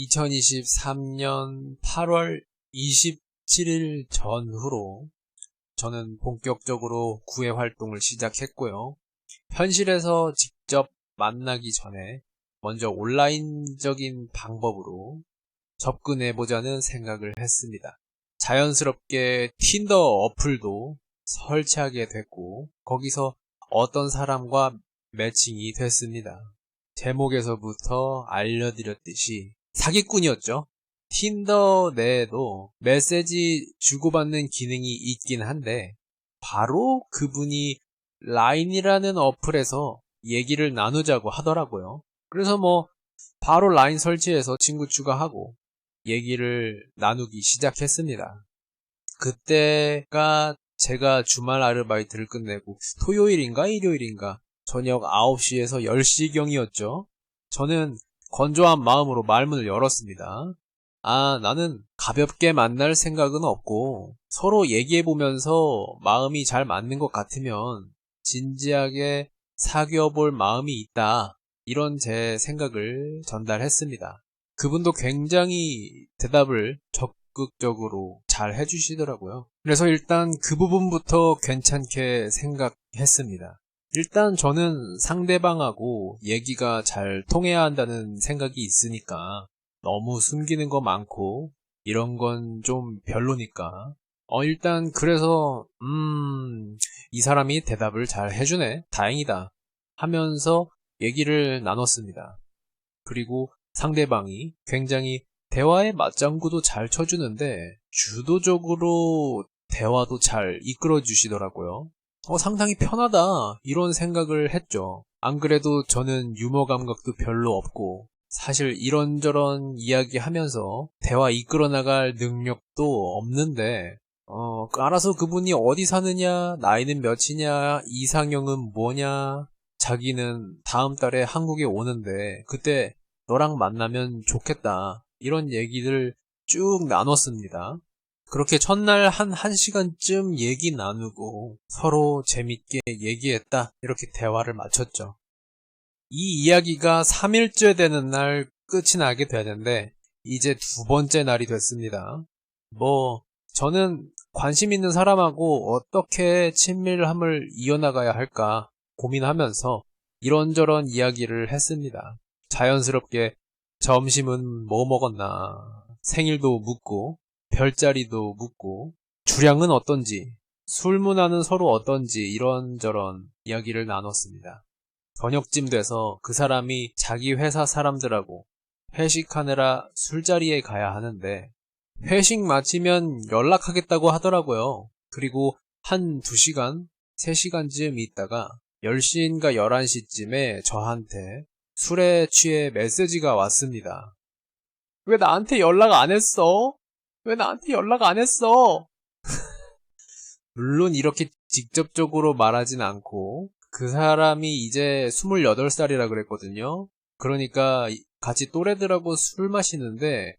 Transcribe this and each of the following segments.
2023년 8월 27일 전후로 저는 본격적으로 구애 활동을 시작했고요. 현실에서 직접 만나기 전에 먼저 온라인적인 방법으로 접근해보자는 생각을 했습니다. 자연스럽게 틴더 어플도 설치하게 됐고 거기서 어떤 사람과 매칭이 됐습니다. 제목에서부터 알려드렸듯이 사기꾼이었죠. 틴더 내에도 메시지 주고받는 기능이 있긴 한데 바로 그분이 라인이라는 어플에서 얘기를 나누자고 하더라고요. 그래서 바로 라인 설치해서 친구 추가하고 얘기를 나누기 시작했습니다. 그때가 제가 주말 아르바이트를 끝내고 토요일인가 일요일인가 저녁 9시에서 10시경이었죠. 저는 건조한 마음으로 말문을 열었습니다. 나는 가볍게 만날 생각은 없고 서로 얘기해보면서 마음이 잘 맞는 것 같으면 진지하게 사귀어볼 마음이 있다. 이런 제 생각을 전달했습니다. 그분도 굉장히 대답을 적극적으로 잘 해주시더라고요. 그래서 일단 그 부분부터 괜찮게 생각했습니다. 일단 저는 상대방하고 얘기가 잘 통해야 한다는 생각이 있으니까 너무 숨기는 거 많고 이런 건 좀 별로니까 일단 그래서 이 사람이 대답을 잘 해주네, 다행이다 하면서 얘기를 나눴습니다. 그리고 상대방이 굉장히 대화의 맞장구도 잘 쳐주는데 주도적으로 대화도 잘 이끌어 주시더라고요. 상당히 편하다 이런 생각을 했죠. 안 그래도 저는 유머 감각도 별로 없고 사실 이런저런 이야기하면서 대화 이끌어 나갈 능력도 없는데 알아서 그분이 어디 사느냐, 나이는 몇이냐, 이상형은 뭐냐, 자기는 다음 달에 한국에 오는데 그때 너랑 만나면 좋겠다 이런 얘기를 쭉 나눴습니다. 그렇게 첫날 한 1시간쯤 얘기 나누고 서로 재밌게 얘기했다 이렇게 대화를 마쳤죠. 이 이야기가 3일째 되는 날 끝이 나게 되는데 이제 두 번째 날이 됐습니다. 저는 관심 있는 사람하고 어떻게 친밀함을 이어나가야 할까 고민하면서 이런저런 이야기를 했습니다. 자연스럽게 점심은 뭐 먹었나, 생일도 묻고 별자리도 묻고 주량은 어떤지, 술 문화는 서로 어떤지 이런저런 이야기를 나눴습니다. 저녁쯤 돼서 그 사람이 자기 회사 사람들하고 회식하느라 술자리에 가야 하는데 회식 마치면 연락하겠다고 하더라고요. 그리고 한 2시간, 3시간쯤 있다가 10시인가 11시쯤에 저한테 술에 취해 메시지가 왔습니다. 왜 나한테 연락 안 했어? 왜 나한테 연락 안 했어? 물론 이렇게 직접적으로 말하진 않고 그 사람이 이제 28살이라 그랬거든요. 그러니까 같이 또래들하고 술 마시는데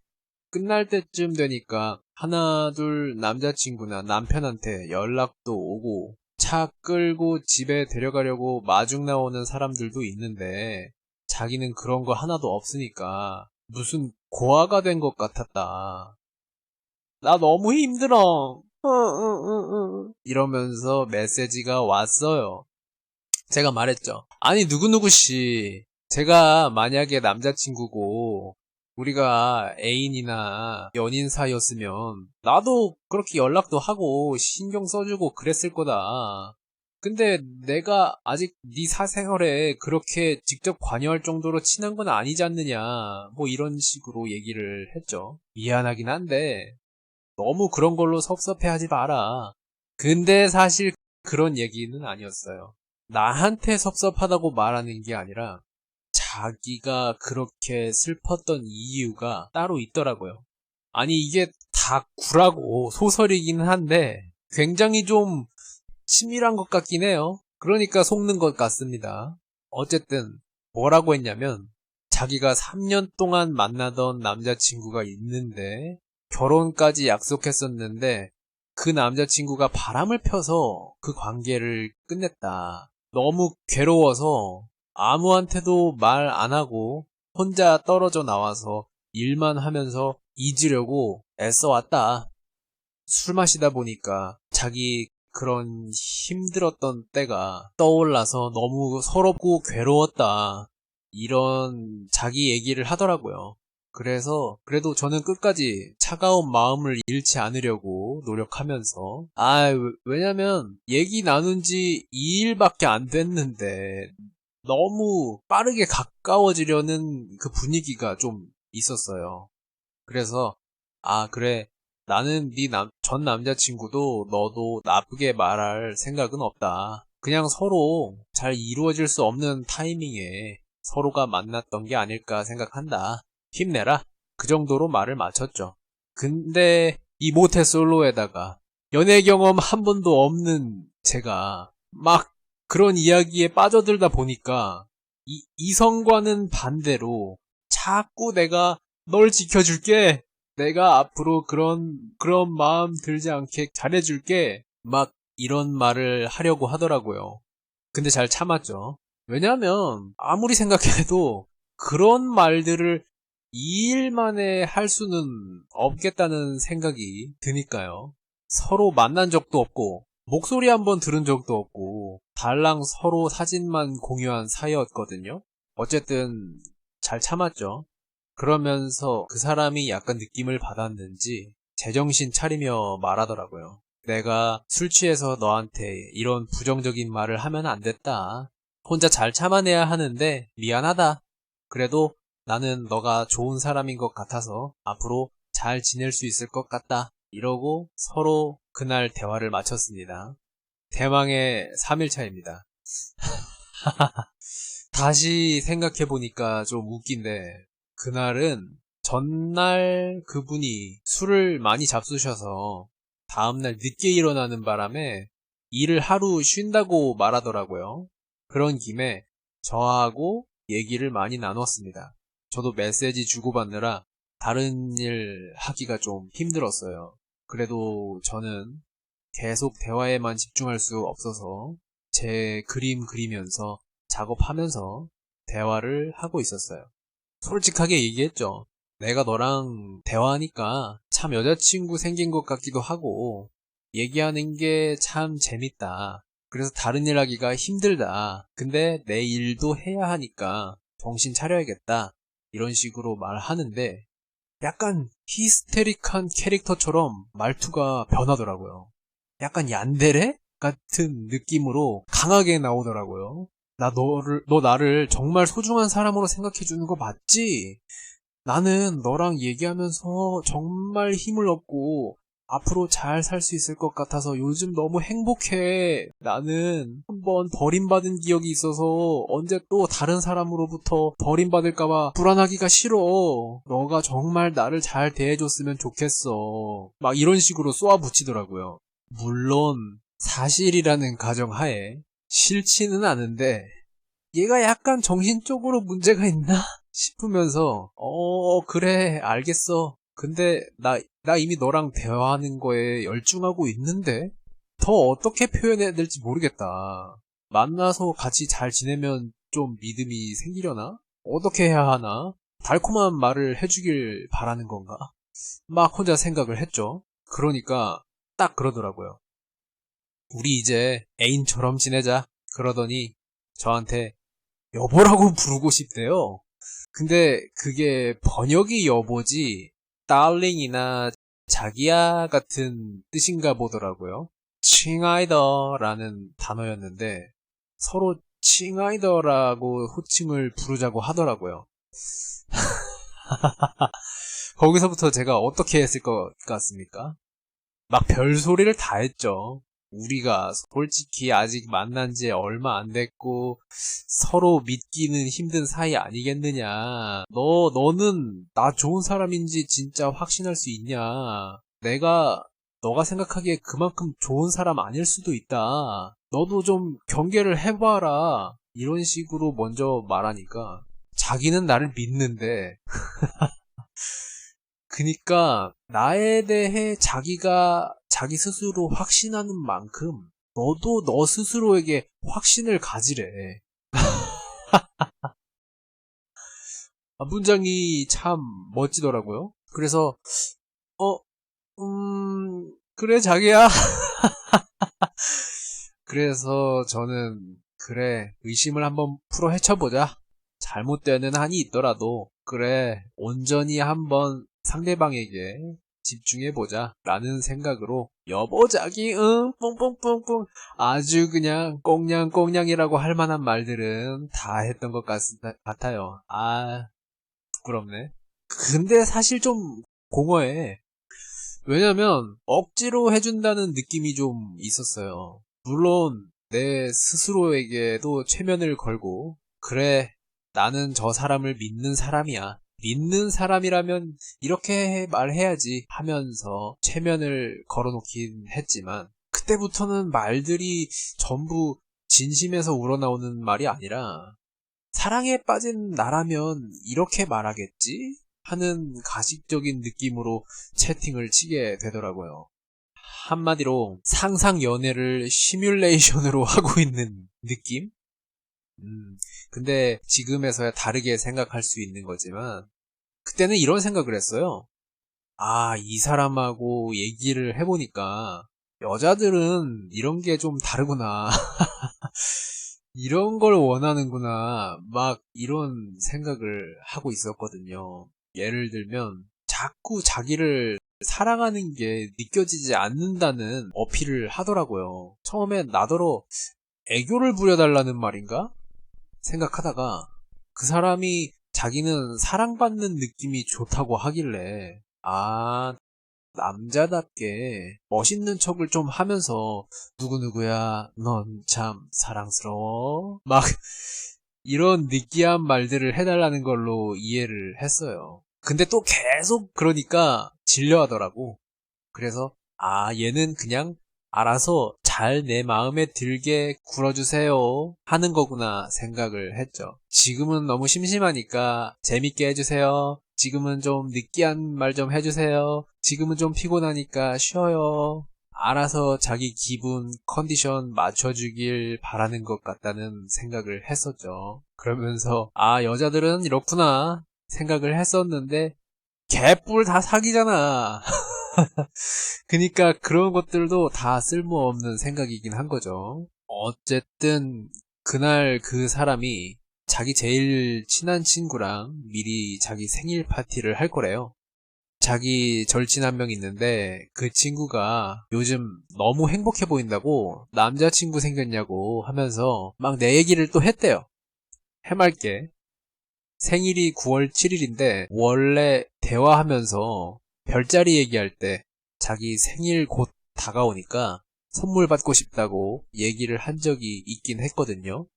끝날 때쯤 되니까 하나 둘 남자친구나 남편한테 연락도 오고 차 끌고 집에 데려가려고 마중 나오는 사람들도 있는데 자기는 그런 거 하나도 없으니까 무슨 고아가 된 것 같았다. 나 너무 힘들어. 이러면서 메시지가 왔어요. 제가 말했죠. 아니 누구누구씨, 제가 만약에 남자친구고 우리가 애인이나 연인 사이였으면 나도 그렇게 연락도 하고 신경 써주고 그랬을 거다. 근데 내가 아직 네 사생활에 그렇게 직접 관여할 정도로 친한 건 아니지 않느냐, 이런 식으로 얘기를 했죠. 미안하긴 한데 너무 그런 걸로 섭섭해하지 마라. 근데 사실 그런 얘기는 아니었어요. 나한테 섭섭하다고 말하는 게 아니라 자기가 그렇게 슬펐던 이유가 따로 있더라고요. 아니 이게 다 구라고 소설이긴 한데 굉장히 좀 치밀한 것 같긴 해요. 그러니까 속는 것 같습니다. 어쨌든 뭐라고 했냐면 자기가 3년 동안 만나던 남자친구가 있는데 결혼까지 약속했었는데 그 남자친구가 바람을 펴서 그 관계를 끝냈다. 너무 괴로워서 아무한테도 말 안 하고 혼자 떨어져 나와서 일만 하면서 잊으려고 애써왔다. 술 마시다 보니까 자기 그런 힘들었던 때가 떠올라서 너무 서럽고 괴로웠다. 이런 자기 얘기를 하더라고요. 그래서 그래도 저는 끝까지 차가운 마음을 잃지 않으려고 노력하면서 왜냐면 얘기 나눈 지 2일밖에 안 됐는데 너무 빠르게 가까워지려는 그 분위기가 좀 있었어요. 그래서 그래, 나는 전 남자친구도 너도 나쁘게 말할 생각은 없다. 그냥 서로 잘 이루어질 수 없는 타이밍에 서로가 만났던 게 아닐까 생각한다. 힘내라. 그 정도로 말을 마쳤죠. 근데 이 모태솔로에다가 연애 경험 한 번도 없는 제가 막 그런 이야기에 빠져들다 보니까 이성과는 반대로 자꾸 내가 널 지켜줄게. 내가 앞으로 그런 마음 들지 않게 잘해줄게. 막 이런 말을 하려고 하더라고요. 근데 잘 참았죠. 왜냐면 아무리 생각해도 그런 말들을 2일 만에 할 수는 없겠다는 생각이 드니까요. 서로 만난 적도 없고 목소리 한번 들은 적도 없고 달랑 서로 사진만 공유한 사이였거든요. 어쨌든 잘 참았죠. 그러면서 그 사람이 약간 느낌을 받았는지 제정신 차리며 말하더라고요. 내가 술 취해서 너한테 이런 부정적인 말을 하면 안 됐다. 혼자 잘 참아내야 하는데 미안하다. 그래도 나는 너가 좋은 사람인 것 같아서 앞으로 잘 지낼 수 있을 것 같다. 이러고 서로 그날 대화를 마쳤습니다. 대망의 3일차입니다. 다시 생각해보니까 좀 웃긴데 그날은 전날 그분이 술을 많이 잡수셔서 다음날 늦게 일어나는 바람에 일을 하루 쉰다고 말하더라고요. 그런 김에 저하고 얘기를 많이 나눴습니다. 저도 메시지 주고받느라 다른 일 하기가 좀 힘들었어요. 그래도 저는 계속 대화에만 집중할 수 없어서 제 그림 그리면서 작업하면서 대화를 하고 있었어요. 솔직하게 얘기했죠. 내가 너랑 대화하니까 참 여자친구 생긴 것 같기도 하고 얘기하는 게 참 재밌다. 그래서 다른 일 하기가 힘들다. 근데 내 일도 해야 하니까 정신 차려야겠다. 이런 식으로 말하는데 약간 히스테릭한 캐릭터처럼 말투가 변하더라고요. 약간 얀데레 같은 느낌으로 강하게 나오더라고요. 너 나를 정말 소중한 사람으로 생각해주는 거 맞지? 나는 너랑 얘기하면서 정말 힘을 얻고 앞으로 잘 살 수 있을 것 같아서 요즘 너무 행복해. 나는 한번 버림받은 기억이 있어서 언제 또 다른 사람으로부터 버림받을까봐 불안하기가 싫어. 너가 정말 나를 잘 대해줬으면 좋겠어. 막 이런 식으로 쏘아붙이더라고요. 물론 사실이라는 가정하에 싫지는 않은데 얘가 약간 정신적으로 문제가 있나 싶으면서 그래 알겠어. 근데 나 이미 너랑 대화하는 거에 열중하고 있는데 더 어떻게 표현해야 될지 모르겠다. 만나서 같이 잘 지내면 좀 믿음이 생기려나? 어떻게 해야 하나? 달콤한 말을 해주길 바라는 건가? 막 혼자 생각을 했죠. 그러니까 딱 그러더라고요. 우리 이제 애인처럼 지내자. 그러더니 저한테 여보라고 부르고 싶대요. 근데 그게 번역이 여보지 darling이나 자기야 같은 뜻인가 보더라고요. 칭아이더라는 단어였는데 서로 칭아이더라고 호칭을 부르자고 하더라고요. 거기서부터 제가 어떻게 했을 것 같습니까? 막 별소리를 다 했죠. 우리가 솔직히 아직 만난 지 얼마 안 됐고 서로 믿기는 힘든 사이 아니겠느냐. 너는 나 좋은 사람인지 진짜 확신할 수 있냐. 내가 너가 생각하기에 그만큼 좋은 사람 아닐 수도 있다. 너도 좀 경계를 해봐라. 이런 식으로 먼저 말하니까 자기는 나를 믿는데 그니까 나에 대해 자기가 자기 스스로 확신하는 만큼 너도 너 스스로에게 확신을 가지래. 문장이 참 멋지더라고요. 그래서 그래 자기야. 그래서 저는 그래 의심을 한번 풀어 헤쳐보자. 잘못되는 한이 있더라도 그래 온전히 한번 상대방에게 집중해보자 라는 생각으로 여보 자기 뿡뿡뿡뿡 아주 그냥 꽁냥꽁냥이라고 할 만한 말들은 다 했던 것 같아요. 부끄럽네. 근데 사실 좀 공허해. 왜냐면 억지로 해준다는 느낌이 좀 있었어요. 물론 내 스스로에게도 최면을 걸고 그래 나는 저 사람을 믿는 사람이야. 믿는 사람이라면 이렇게 말해야지 하면서 최면을 걸어놓긴 했지만 그때부터는 말들이 전부 진심에서 우러나오는 말이 아니라 사랑에 빠진 나라면 이렇게 말하겠지? 하는 가식적인 느낌으로 채팅을 치게 되더라고요. 한마디로 상상 연애를 시뮬레이션으로 하고 있는 느낌? 근데 지금에서야 다르게 생각할 수 있는 거지만 그때는 이런 생각을 했어요. 이 사람하고 얘기를 해보니까 여자들은 이런 게 좀 다르구나. 이런 걸 원하는구나. 막 이런 생각을 하고 있었거든요. 예를 들면 자꾸 자기를 사랑하는 게 느껴지지 않는다는 어필을 하더라고요. 처음엔 나더러 애교를 부려달라는 말인가? 생각하다가 그 사람이 자기는 사랑받는 느낌이 좋다고 하길래 남자답게 멋있는 척을 좀 하면서 누구누구야 넌 참 사랑스러워 막 이런 느끼한 말들을 해달라는 걸로 이해를 했어요. 근데 또 계속 그러니까 질려하더라고. 그래서 얘는 그냥 알아서 잘 내 마음에 들게 굴어주세요 하는 거구나 생각을 했죠. 지금은 너무 심심하니까 재밌게 해주세요. 지금은 좀 느끼한 말 좀 해주세요. 지금은 좀 피곤하니까 쉬어요. 알아서 자기 기분, 컨디션 맞춰주길 바라는 것 같다는 생각을 했었죠. 그러면서 여자들은 이렇구나 생각을 했었는데 개뿔 다 사기잖아. 그니까 그런 것들도 다 쓸모없는 생각이긴 한 거죠. 어쨌든 그날 그 사람이 자기 제일 친한 친구랑 미리 자기 생일 파티를 할 거래요. 자기 절친 한 명 있는데 그 친구가 요즘 너무 행복해 보인다고 남자친구 생겼냐고 하면서 막 내 얘기를 또 했대요. 해맑게. 생일이 9월 7일인데 원래 대화하면서 별자리 얘기할 때 자기 생일 곧 다가오니까 선물 받고 싶다고 얘기를 한 적이 있긴 했거든요.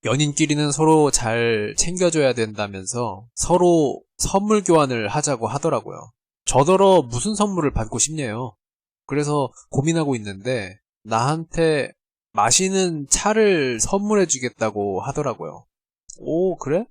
연인끼리는 서로 잘 챙겨줘야 된다면서 서로 선물 교환을 하자고 하더라고요. 저더러 무슨 선물을 받고 싶네요. 그래서 고민하고 있는데 나한테 마시는 차를 선물해 주겠다고 하더라고요. 오, 그래?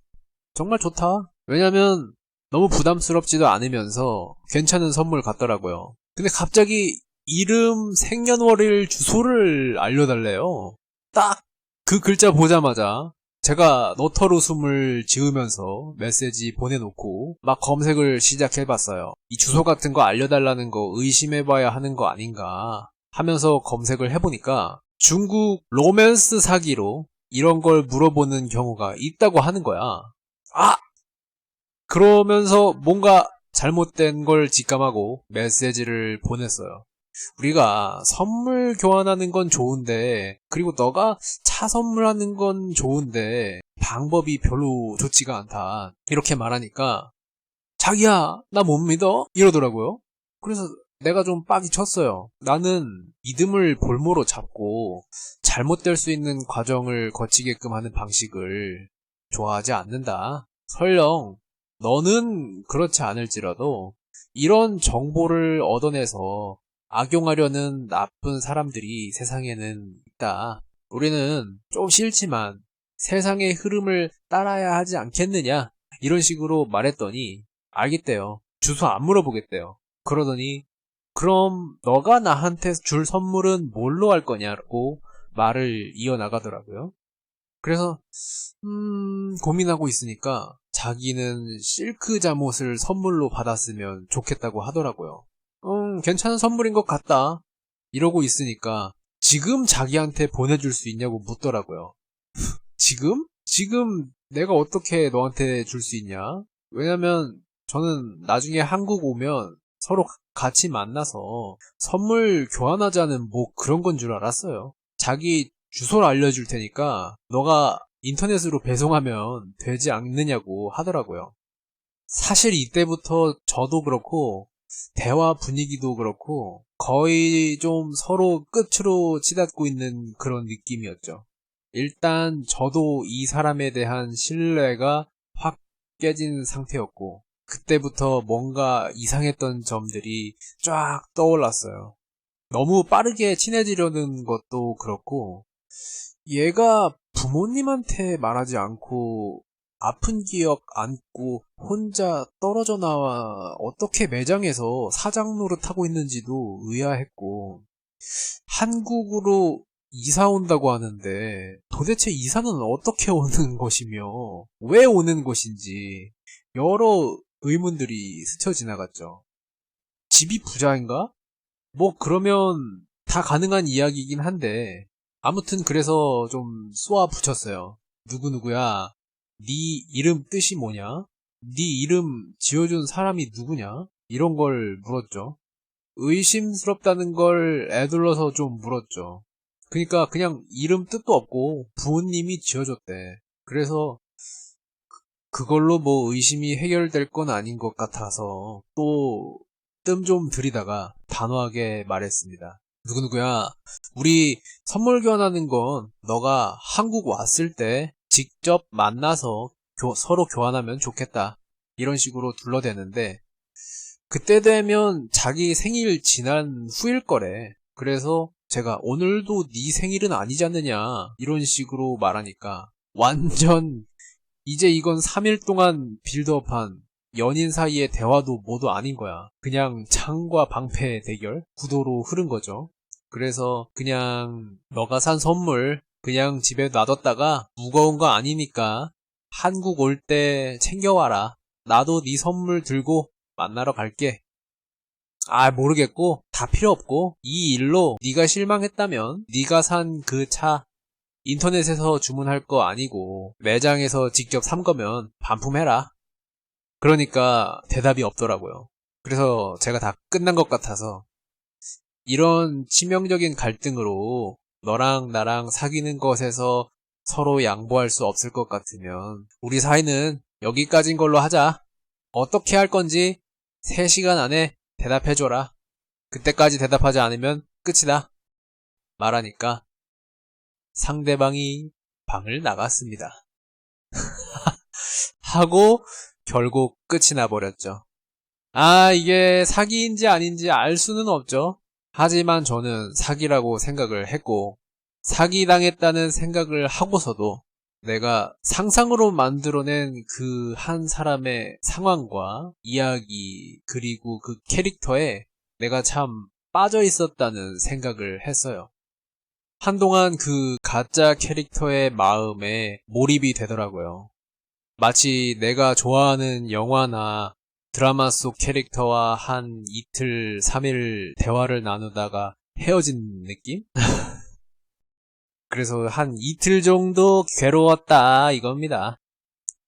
정말 좋다. 왜냐면 너무 부담스럽지도 않으면서 괜찮은 선물 같더라고요. 근데 갑자기 이름, 생년월일, 주소를 알려달래요. 딱 그 글자 보자마자 제가 너털 웃음을 지으면서 메시지 보내놓고 막 검색을 시작해봤어요. 이 주소 같은 거 알려달라는 거 의심해봐야 하는 거 아닌가 하면서 검색을 해보니까 중국 로맨스 사기로 이런 걸 물어보는 경우가 있다고 하는 거야. 그러면서 뭔가 잘못된 걸 직감하고 메시지를 보냈어요. 우리가 선물 교환하는 건 좋은데, 그리고 너가 차 선물하는 건 좋은데, 방법이 별로 좋지가 않다. 이렇게 말하니까, 자기야, 나 못 믿어? 이러더라고요. 그래서 내가 좀 빡이 쳤어요. 나는 믿음을 볼모로 잡고, 잘못될 수 있는 과정을 거치게끔 하는 방식을 좋아하지 않는다. 설령, 너는 그렇지 않을지라도, 이런 정보를 얻어내서 악용하려는 나쁜 사람들이 세상에는 있다. 우리는 좀 싫지만 세상의 흐름을 따라야 하지 않겠느냐? 이런 식으로 말했더니 알겠대요. 주소 안 물어보겠대요. 그러더니 그럼 너가 나한테 줄 선물은 뭘로 할 거냐고 말을 이어나가더라고요. 그래서 고민하고 있으니까 자기는 실크 잠옷을 선물로 받았으면 좋겠다고 하더라고요. 괜찮은 선물인 것 같다. 이러고 있으니까 지금 자기한테 보내줄 수 있냐고 묻더라고요. 지금? 지금 내가 어떻게 너한테 줄 수 있냐? 왜냐면 저는 나중에 한국 오면 서로 같이 만나서 선물 교환하자는 뭐 그런 건 줄 알았어요. 자기 주소를 알려줄 테니까 너가 인터넷으로 배송하면 되지 않느냐고 하더라고요. 사실 이때부터 저도 그렇고 대화 분위기도 그렇고 거의 좀 서로 끝으로 치닫고 있는 그런 느낌이었죠. 일단 저도 이 사람에 대한 신뢰가 확 깨진 상태였고 그때부터 뭔가 이상했던 점들이 쫙 떠올랐어요. 너무 빠르게 친해지려는 것도 그렇고 얘가 부모님한테 말하지 않고 아픈 기억 안고 혼자 떨어져 나와 어떻게 매장에서 사장 노릇하고 있는지도 의아했고 한국으로 이사 온다고 하는데 도대체 이사는 어떻게 오는 것이며 왜 오는 것인지 여러 의문들이 스쳐 지나갔죠. 집이 부자인가? 뭐 그러면 다 가능한 이야기이긴 한데 아무튼 그래서 좀 쏘아 붙였어요. 누구누구야? 네 이름 뜻이 뭐냐? 네 이름 지어준 사람이 누구냐? 이런 걸 물었죠. 의심스럽다는 걸 애둘러서 좀 물었죠. 그러니까 그냥 이름 뜻도 없고 부모님이 지어줬대. 그래서 그걸로 뭐 의심이 해결될 건 아닌 것 같아서 또 뜸 좀 들이다가 단호하게 말했습니다. 누구누구야, 우리 선물 교환하는 건 너가 한국 왔을 때 직접 만나서 서로 교환하면 좋겠다. 이런 식으로 둘러대는데 그때 되면 자기 생일 지난 후일 거래. 그래서 제가 오늘도 네 생일은 아니지 않느냐 이런 식으로 말하니까 완전 이제 이건 3일 동안 빌드업한 연인 사이의 대화도 모두 아닌 거야. 그냥 창과 방패의 대결 구도로 흐른 거죠. 그래서 그냥 너가 산 선물 그냥 집에 놔뒀다가 무거운 거 아니니까 한국 올 때 챙겨와라. 나도 네 선물 들고 만나러 갈게. 아, 모르겠고 다 필요 없고 이 일로 네가 실망했다면 네가 산 그 차 인터넷에서 주문할 거 아니고 매장에서 직접 산 거면 반품해라. 그러니까 대답이 없더라고요. 그래서 제가 다 끝난 것 같아서 이런 치명적인 갈등으로 너랑 나랑 사귀는 것에서 서로 양보할 수 없을 것 같으면 우리 사이는 여기까지인 걸로 하자. 어떻게 할 건지 3시간 안에 대답해줘라. 그때까지 대답하지 않으면 끝이다. 말하니까 상대방이 방을 나갔습니다. 하고 결국 끝이 나버렸죠. 아, 이게 사기인지 아닌지 알 수는 없죠. 하지만 저는 사기라고 생각을 했고 사기당했다는 생각을 하고서도 내가 상상으로 만들어낸 그 한 사람의 상황과 이야기 그리고 그 캐릭터에 내가 참 빠져 있었다는 생각을 했어요. 한동안 그 가짜 캐릭터의 마음에 몰입이 되더라고요. 마치 내가 좋아하는 영화나 드라마 속 캐릭터와 한 이틀, 3일 대화를 나누다가 헤어진 느낌? 그래서 한 이틀 정도 괴로웠다 이겁니다.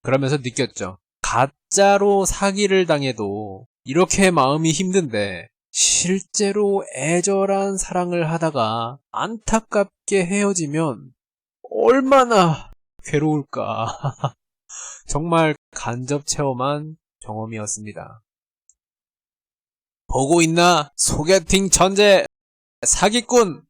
그러면서 느꼈죠. 가짜로 사기를 당해도 이렇게 마음이 힘든데 실제로 애절한 사랑을 하다가 안타깝게 헤어지면 얼마나 괴로울까. 정말 간접 체험한 경험이었습니다. 보고 있나? 소개팅 천재 사기꾼!